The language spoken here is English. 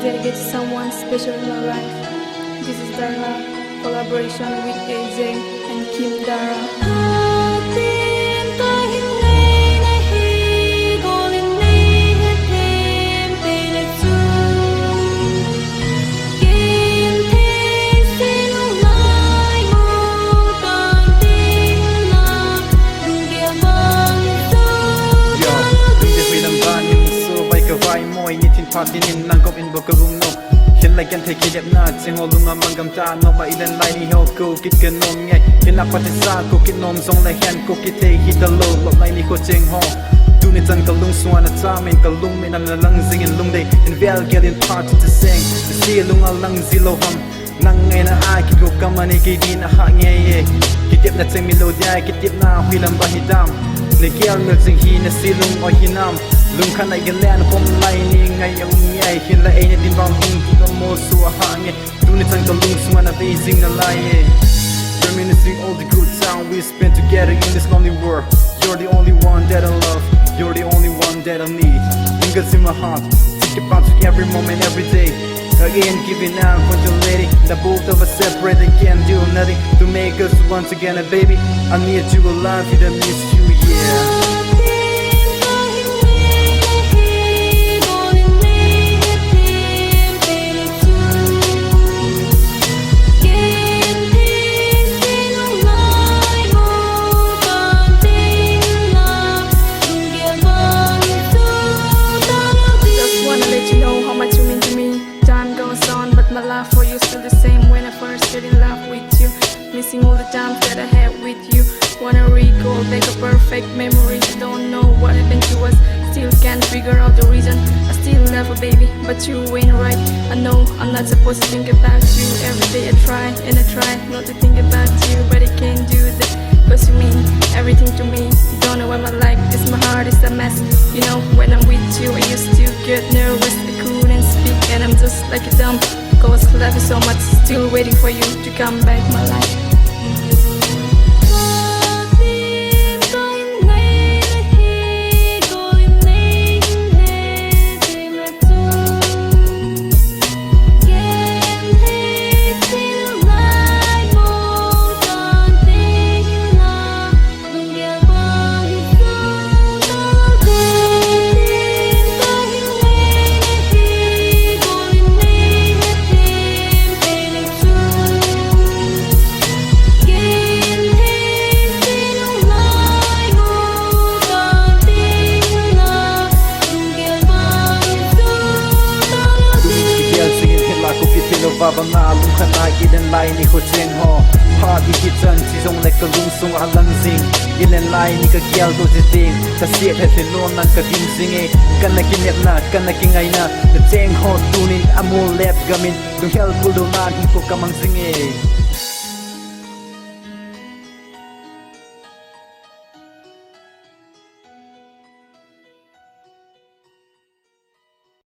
dedicated to someone special in my life. This is Dara, collaboration with AJ and Kim Dara. Patinin nang kop in bokalung no hin like can take it na chingolunga mangam ta no ma ilan lai ho ko kit kan nom ngai hin la patisa ko kit nom song la hen ko kit te hit the low lo lai ni ko ching ho tu ni tan kalung suana ta min kalung min la lang zing in lung dei in vel get in part to sing see lunga lang zilo ham nang ngai na a ki ko kamani ki din a ha nge ye kitip na ching melodia kitip na hilam bahidam le kial mel sing hi na silung o hinam lung khan ai gelan pom lai ni ngai yang ngai hin la ai ne din bang bung tu no mo su a ha nge tu ni tang kalung su na amazing na lai ye reminiscing all the good time we spent together in this lonely world. You're the only one that I love, you're the only one that I need. Lingers in my heart, think about you every moment, every day. Again, giving out for the lady. The both of us separated, can't do nothing to make us one together, baby. I need you alive, I miss you, yeah. My love for you still the same when I first fell in love with you. Missing all the times that I had with you. Wanna recall like a perfect memory. Don't know what happened to us, still can't figure out the reason. I still love you, baby, but you ain't right. I know I'm not supposed to think about you. Every day I try and I try not to think about you, but I can't do that, cause you mean everything to me. You don't know what my life is, my heart is a mess. You know, when I'm with you I used to get nervous, I couldn't speak, and I'm just like a dumb. Cause love you so much, still waiting for you to come back my life. Baba na lung khan ai ilen lai ni ko cheng ho ha di ki chan chi jong le ka lung sung a lang zing ilen lai ni ka kial do je ting ta se the the lom nan ka dim sing e kan na kin net na kan na ki ngai na the cheng ho tunin amol lep gamin dung hel kul do na ko kamang sing e